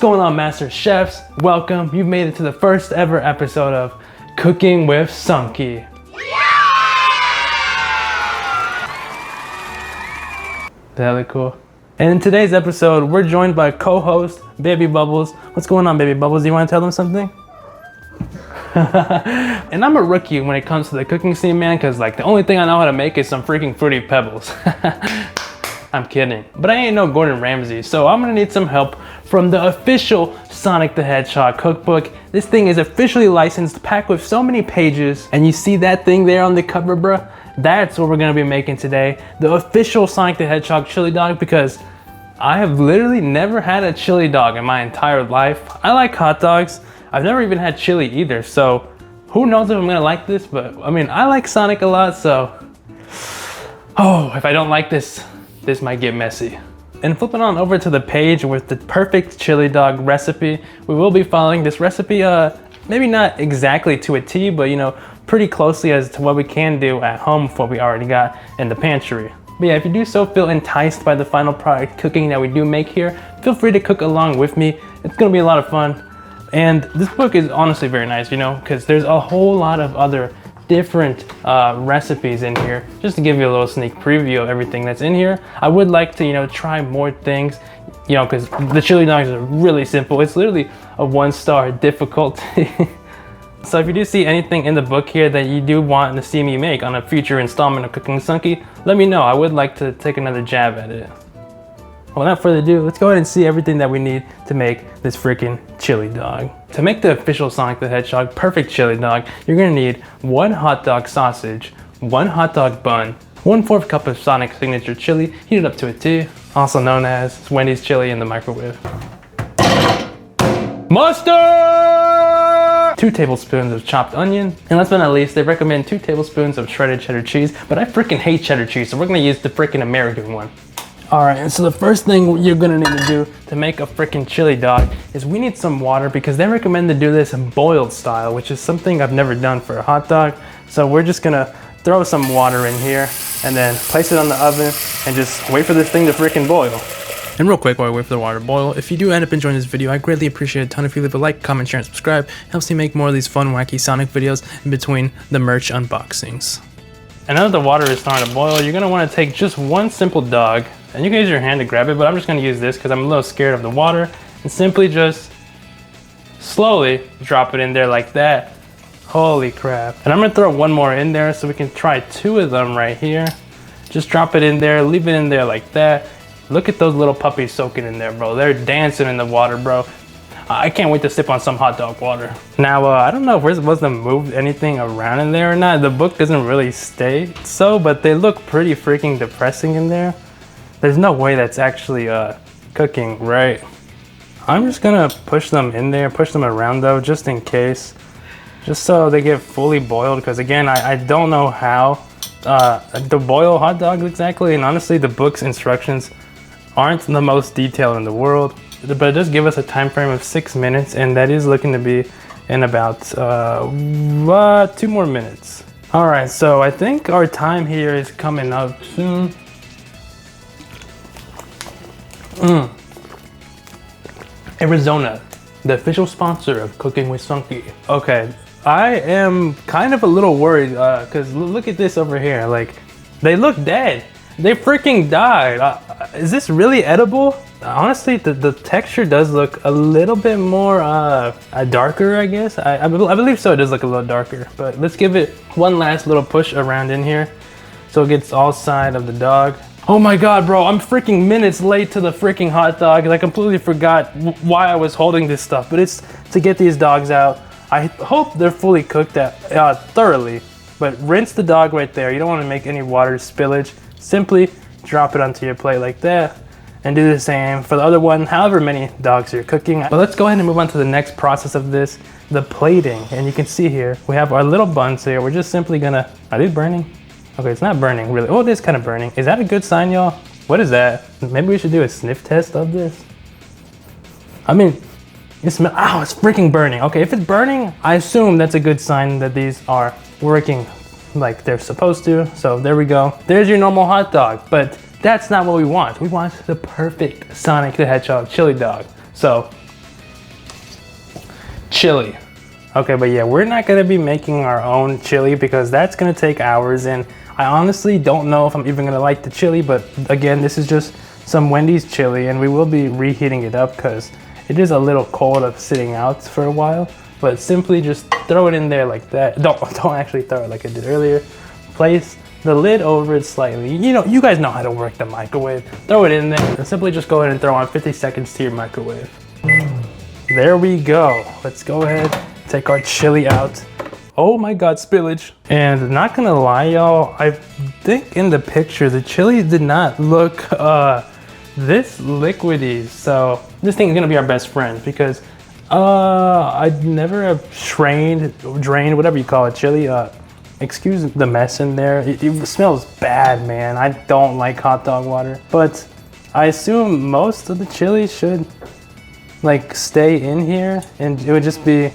going on, Master Chefs? Welcome. You've made it to the first ever episode of Cooking with Sunkii. That look cool. And in today's episode, we're joined by co-host Baby Bubbles. What's going on, Baby Bubbles? Do you want to tell them something? And I'm a rookie when it comes to the cooking scene, man, because like the only thing I know how to make is some freaking Fruity Pebbles. I'm kidding. But I ain't no Gordon Ramsay, so I'm gonna need some help from the official Sonic the Hedgehog cookbook. This thing is officially licensed, packed with so many pages. And you see that thing there on the cover, bruh? That's what we're gonna be making today. The official Sonic the Hedgehog chili dog, because I have literally never had a chili dog in my entire life. I like hot dogs. I've never even had chili either, so who knows if I'm gonna like this, but I mean, I like Sonic a lot, so oh, if I don't like this, this might get messy. And flipping on over to the page with the perfect chili dog recipe, we will be following this recipe, maybe not exactly to a T, but you know, pretty closely as to what we can do at home with what we already got in the pantry. But yeah, if you do so feel enticed by the final product cooking that we do make here, feel free to cook along with me. It's gonna be a lot of fun. And this book is honestly very nice, you know, because there's a whole lot of other different recipes in here. Just to give you a little sneak preview of everything that's in here. I would like to, you know, try more things, you know, because the chili dogs are really simple. It's literally a 1-star difficulty. So if you do see anything in the book here that you do want to see me make on a future installment of Cooking Sunkii, let me know. I would like to take another jab at it. Well, without further ado, let's go ahead and see everything that we need to make this freaking chili dog. To make the official Sonic the Hedgehog perfect chili dog, you're gonna need 1 hot dog sausage, 1 hot dog bun, 1/4 cup of Sonic signature chili, heated up to a T, also known as Wendy's chili in the microwave. Mustard! 2 tablespoons of chopped onion, and last but not least, they recommend 2 tablespoons of shredded cheddar cheese, but I freaking hate cheddar cheese, so we're gonna use the freaking American one. All right, and so the first thing you're gonna need to do to make a freaking chili dog is we need some water, because they recommend to do this in boiled style, which is something I've never done for a hot dog. So we're just gonna throw some water in here and then place it on the oven and just wait for this thing to freaking boil. And real quick while we wait for the water to boil, if you do end up enjoying this video, I greatly appreciate it a ton if you leave a like, comment, share, and subscribe. It helps me make more of these fun, wacky Sonic videos in between the merch unboxings. And now that the water is starting to boil, you're gonna wanna take just 1 simple dog, and you can use your hand to grab it, but I'm just gonna use this because I'm a little scared of the water, and simply just slowly drop it in there like that. Holy crap. And I'm gonna throw 1 more in there so we can try 2 of them right here. Just drop it in there, leave it in there like that. Look at those little puppies soaking in there, bro. They're dancing in the water, bro. I can't wait to sip on some hot dog water. Now, I don't know if we're supposed to move anything around in there or not. The book doesn't really state so, but they look pretty freaking depressing in there. There's no way that's actually cooking right. I'm just gonna push them in there, push them around though, just in case. Just so they get fully boiled, because again, I don't know how to boil hot dogs exactly, and honestly, the book's instructions aren't the most detailed in the world. But it does give us a time frame of 6 minutes, and that is looking to be in about 2 more minutes. All right, so I think our time here is coming up soon. Arizona, the official sponsor of Cooking with Sunkii. Okay, I am kind of a little worried because look at this over here. Like, they look dead. They freaking died. Is this really edible? Honestly, the texture does look a little bit more darker, I guess. I believe so. It does look a little darker, but let's give it 1 last little push around in here so it gets all side of the dog. Oh my God, bro, I'm freaking minutes late to the freaking hot dog, and I completely forgot why I was holding this stuff, but it's to get these dogs out. I hope they're fully cooked thoroughly, but rinse the dog right there. You don't want to make any water spillage. Simply drop it onto your plate like that, and do the same for the other one, however many dogs you're cooking. But let's go ahead and move on to the next process of this, the plating. And you can see here, we have our little buns here. We're just simply gonna, are these burning? Okay, it's not burning really. Oh, it is kind of burning. Is that a good sign, y'all? What is that? Maybe we should do a sniff test of this. I mean, it smells, ow, it's freaking burning. Okay, if it's burning, I assume that's a good sign that these are working like they're supposed to. So there we go. There's your normal hot dog, but that's not what we want. We want the perfect Sonic the Hedgehog chili dog. So chili. Okay, but yeah, we're not gonna be making our own chili because that's gonna take hours, and I honestly don't know if I'm even gonna like the chili, but again, this is just some Wendy's chili, and we will be reheating it up because it is a little cold of sitting out for a while. But simply just throw it in there like that. Don't actually throw it like I did earlier. Place the lid over it slightly. You know, you guys know how to work the microwave. Throw it in there and simply just go ahead and throw on 50 seconds to your microwave. There we go. Let's go ahead, take our chili out. Oh my God, spillage. And not gonna lie, y'all, I think in the picture, the chili did not look this liquidy. So this thing is gonna be our best friend because I'd never have drained, whatever you call it, chili. Excuse the mess in there. It smells bad, man. I don't like hot dog water, but I assume most of the chili should like stay in here, and it would just be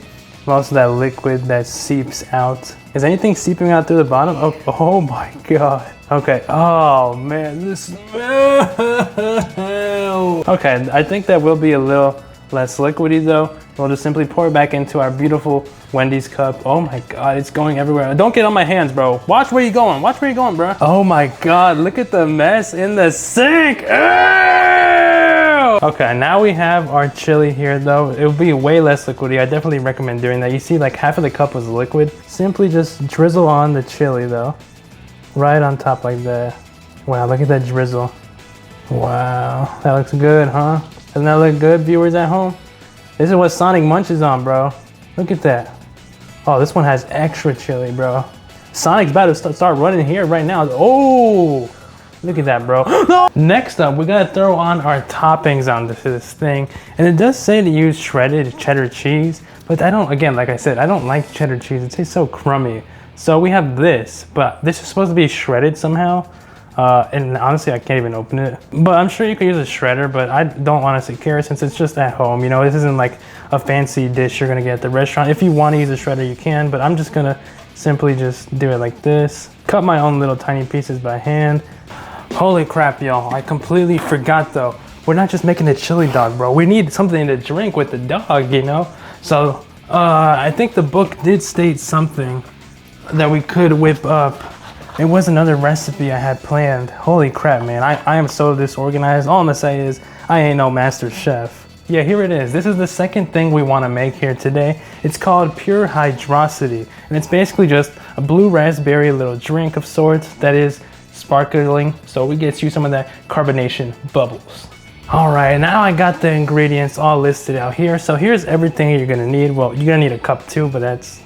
most of that liquid that seeps out. Is anything seeping out through the bottom? Oh my God. Okay. Oh man, this smell. Okay, I think that will be a little less liquidy though. We'll just simply pour it back into our beautiful Wendy's cup. Oh my God, it's going everywhere. Don't get on my hands, bro. Watch where you're going. Watch where you're going, bro. Oh my God, look at the mess in the sink. Ew! Okay, now we have our chili here though. It will be way less liquidy. I definitely recommend doing that. You see like half of the cup was liquid. Simply just drizzle on the chili though. Right on top like that. Wow, look at that drizzle. Wow, that looks good, huh? Doesn't that look good, viewers at home? This is what Sonic munches on, bro. Look at that. Oh, this one has extra chili, bro. Sonic's about to start running here right now. Oh, look at that, bro. No! Next up, we gotta throw on our toppings onto this thing. And it does say to use shredded cheddar cheese, but I don't, again, like I said, I don't like cheddar cheese. It tastes so crummy. So we have this, but this is supposed to be shredded somehow. And honestly, I can't even open it. But I'm sure you could use a shredder, but I don't honestly care since it's just at home. You know, this isn't like a fancy dish you're gonna get at the restaurant. If you want to use a shredder, you can, but I'm just gonna simply just do it like this. Cut my own little tiny pieces by hand. Holy crap, y'all. I completely forgot though. We're not just making a chili dog, bro. We need something to drink with the dog, you know? So, I think the book did state something that we could whip up. It was another recipe I had planned. Holy crap, man. I am so disorganized. All I'm gonna say is I ain't no master chef. Yeah, here it is. This is the second thing we wanna make here today. It's called Pure Hydrocity. And it's basically just a blue raspberry little drink of sorts that is sparkling. So we get you some of that carbonation bubbles. All right, now I got the ingredients all listed out here. So here's everything you're gonna need. Well, you're gonna need a cup too, but that's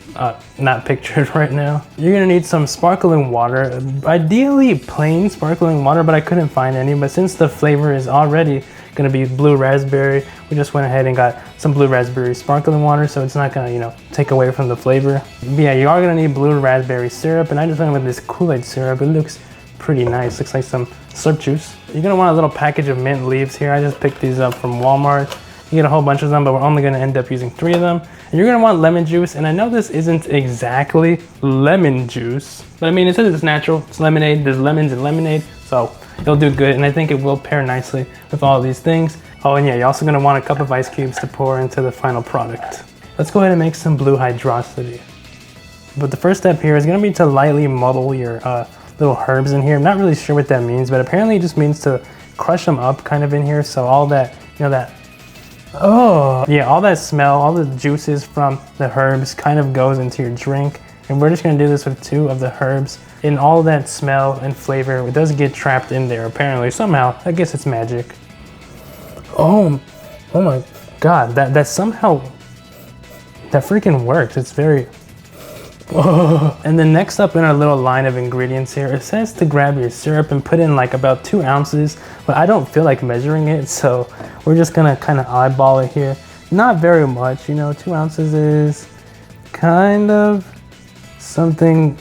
not pictured right now. You're gonna need some sparkling water, ideally plain sparkling water, but I couldn't find any. But since the flavor is already gonna be blue raspberry, we just went ahead and got some blue raspberry sparkling water, so it's not gonna, you know, take away from the flavor. But yeah, you are gonna need blue raspberry syrup, and I just went with this Kool-Aid syrup. It looks pretty nice. Looks like some slurp juice. You're gonna want a little package of mint leaves here. I just picked these up from Walmart. You get a whole bunch of them, but we're only gonna end up using 3 of them. And you're gonna want lemon juice, and I know this isn't exactly lemon juice, but I mean, it says it's natural, it's lemonade, there's lemons in lemonade, so it'll do good, and I think it will pair nicely with all these things. Oh, and yeah, you're also gonna want a cup of ice cubes to pour into the final product. Let's go ahead and make some blue hydrocity. But the first step here is gonna be to lightly muddle your little herbs in here. I'm not really sure what that means, but apparently it just means to crush them up kind of in here, so all that, you know, that oh, yeah, all that smell, all the juices from the herbs kind of goes into your drink. And we're just gonna do this with 2 of the herbs. And all that smell and flavor, it does get trapped in there apparently, somehow. I guess it's magic. Oh my God, that somehow, that freaking works. It's very, oh. And then next up in our little line of ingredients here, it says to grab your syrup and put in like about 2 ounces, but I don't feel like measuring it, so we're just gonna kind of eyeball it here. Not very much, you know, 2 ounces is kind of something,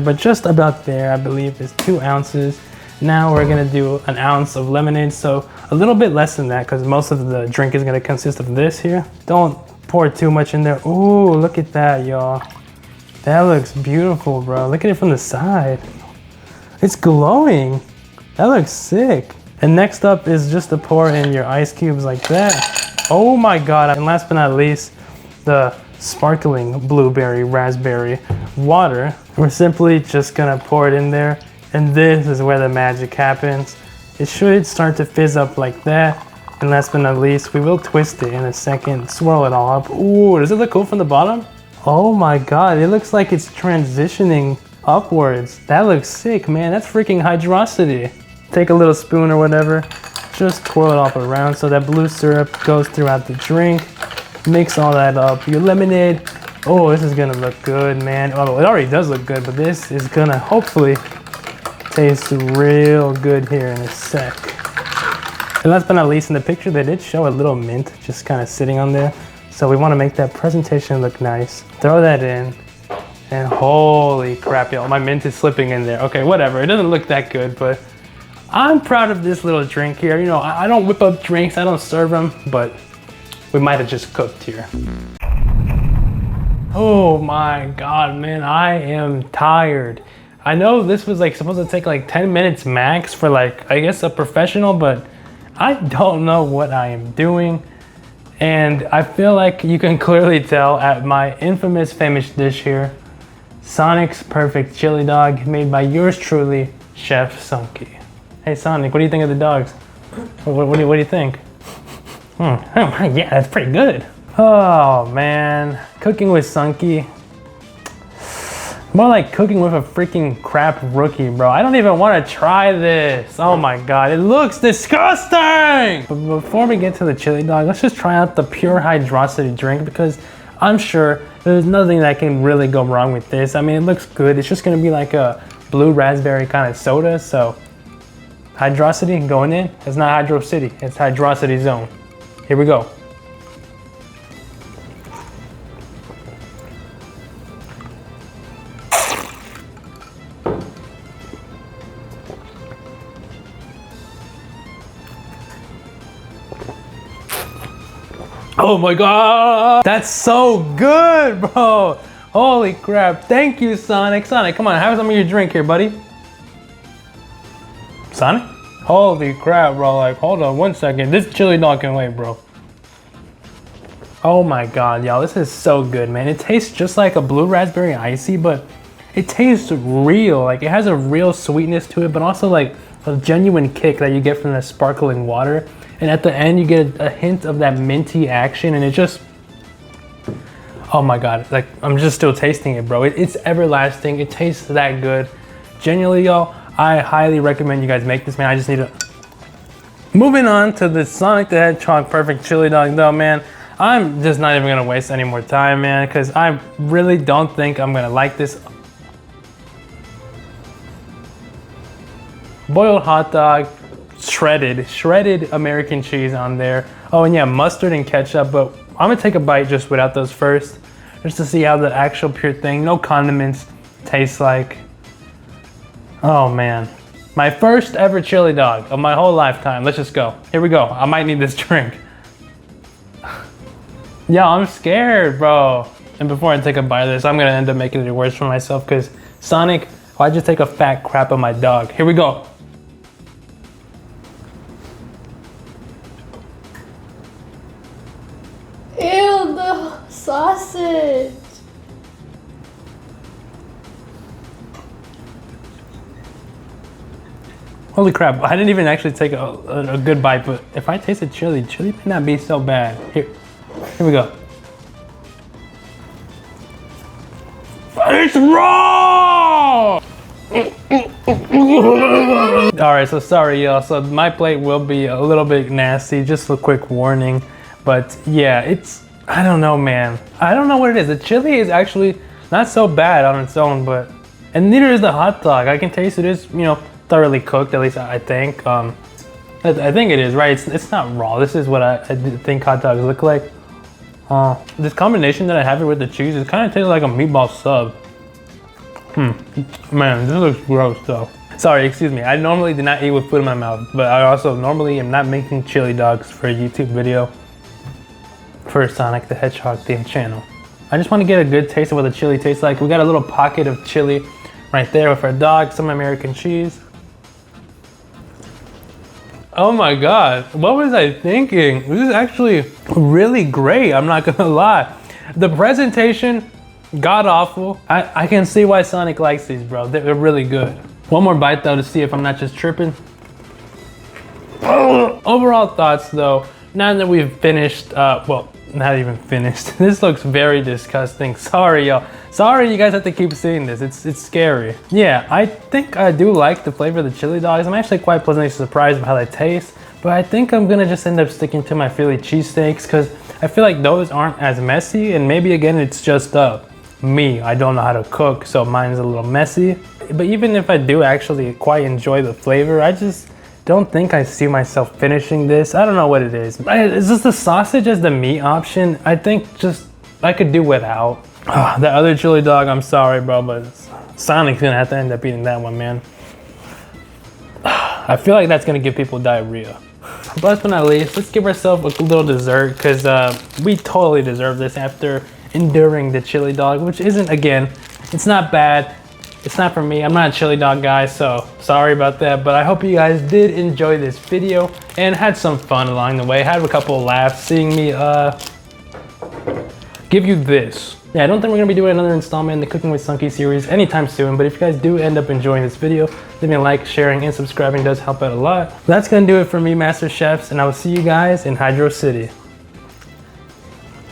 but just about there, I believe is 2 ounces. Now we're gonna do 1 ounce of lemonade, so a little bit less than that because most of the drink is gonna consist of this here. Don't pour too much in there. Ooh, look at that, y'all. That looks beautiful, bro. Look at it from the side. It's glowing. That looks sick. And next up is just to pour in your ice cubes like that. Oh my God. And last but not least, the sparkling blueberry raspberry water. We're simply just gonna pour it in there, and this is where the magic happens. It should start to fizz up like that. And last but not least, we will twist it in a second, swirl it all up. Ooh, does it look cool from the bottom? Oh my God, it looks like it's transitioning upwards. That looks sick, man. That's freaking Hydrocity. Take a little spoon or whatever, just twirl it all around so that blue syrup goes throughout the drink. Mix all that up. Your lemonade, oh, this is gonna look good, man. Oh, it already does look good, but this is gonna hopefully taste real good here in a sec. And last but not least, in the picture, they did show a little mint just kind of sitting on there. So we want to make that presentation look nice. Throw that in, and holy crap, y'all, my mint is slipping in there. Okay, whatever, it doesn't look that good, but I'm proud of this little drink here. You know, I don't whip up drinks, I don't serve them, but we might have just cooked here. Oh my God, man, I am tired. I know this was like supposed to take like 10 minutes max for like, I guess a professional, but I don't know what I am doing. And I feel like you can clearly tell at my infamous famous dish here, Sonic's Perfect Chili Dog, made by yours truly, Chef Sunkii. Hey Sonic, what do you think of the dogs? What do you think? Yeah, that's pretty good. Oh man, cooking with Sunkii. More like cooking with a freaking crap rookie, bro. I don't even want to try this. Oh my God, it looks disgusting! But before we get to the chili dog, let's just try out the pure Hydrocity drink because I'm sure there's nothing that can really go wrong with this. I mean, it looks good. It's just gonna be like a blue raspberry kind of soda, so Hydrocity going in. It's not Hydrocity, it's Hydrocity zone. Here we go. Oh my God, that's so good, bro. Holy crap, thank you, Sonic. Sonic, come on, have some of your drink here, buddy. Sonic? Holy crap, bro, like, hold on one second. This chili dog can wait, bro. Oh my God, y'all, this is so good, man. It tastes just like a blue raspberry icy, but it tastes real. Like, it has a real sweetness to it, but also like a genuine kick that you get from the sparkling water. And at the end, you get a hint of that minty action, and it just, oh my God, like, I'm just still tasting it, bro. It's everlasting. It tastes that good. Genuinely, y'all, I highly recommend you guys make this, man. I just need to. Moving on to the Sonic the Hedgehog Perfect Chili Dog, though, man. I'm just not even gonna waste any more time, man, because I really don't think I'm gonna like this. Boiled hot dog. Shredded American cheese on there. Oh, and yeah, mustard and ketchup, but I'm gonna take a bite just without those first, just to see how the actual pure thing, no condiments, tastes like. Oh man, my first ever chili dog of my whole lifetime. Let's just go. Here we go. I might need this drink. Yeah, I'm scared, bro. And before I take a bite of this, I'm gonna end up making it worse for myself because Sonic, why'd you take a fat crap on my dog? Here we go. Ew, the sausage. Holy crap, I didn't even actually take a good bite, but if I tasted chili may not be so bad. Here we go. It's raw! Alright, so sorry y'all, so my plate will be a little bit nasty, just a quick warning. But yeah, it's, I don't know, man. I don't know what it is. The chili is actually not so bad on its own, but, and neither is the hot dog. I can taste it is, you know, thoroughly cooked, at least I think. I think it is, right? It's not raw. This is what I think hot dogs look like. This combination that I have here with the cheese, it kind of tastes like a meatball sub. Man, this looks gross though. Sorry, excuse me. I normally do not eat with food in my mouth, but I also normally am not making chili dogs for a YouTube video. For Sonic the Hedgehog themed channel. I just want to get a good taste of what the chili tastes like. We got a little pocket of chili right there with our dog, some American cheese. Oh my God, what was I thinking? This is actually really great, I'm not gonna lie. The presentation, god awful. I can see why Sonic likes these, bro. They're really good. One more bite though to see if I'm not just tripping. Overall thoughts though, now that we've finished, well, not even finished. This looks very disgusting. Sorry, y'all. Sorry you guys have to keep seeing this. It's scary. Yeah, I think I do like the flavor of the chili dogs. I'm actually quite pleasantly surprised by how they taste, but I think I'm gonna just end up sticking to my Philly cheesesteaks because I feel like those aren't as messy, and maybe again, it's just me. I don't know how to cook, so mine's a little messy. But even if I do actually quite enjoy the flavor, I just don't think I see myself finishing this. I don't know what it is. Is this the sausage as the meat option? I think just I could do without. The other chili dog, I'm sorry, bro, but Sonic's gonna have to end up eating that one, man. I feel like that's gonna give people diarrhea. But last but not least, let's give ourselves a little dessert because we totally deserve this after enduring the chili dog, which isn't, again, it's not bad. It's not for me. I'm not a chili dog guy, so sorry about that. But I hope you guys did enjoy this video and had some fun along the way. Had a couple of laughs seeing me give you this. Yeah, I don't think we're gonna be doing another installment in the Cooking with Sunkii series anytime soon, but if you guys do end up enjoying this video, leave me a like, sharing, and subscribing does help out a lot. That's gonna do it for me, Master Chefs, and I will see you guys in Hydrocity.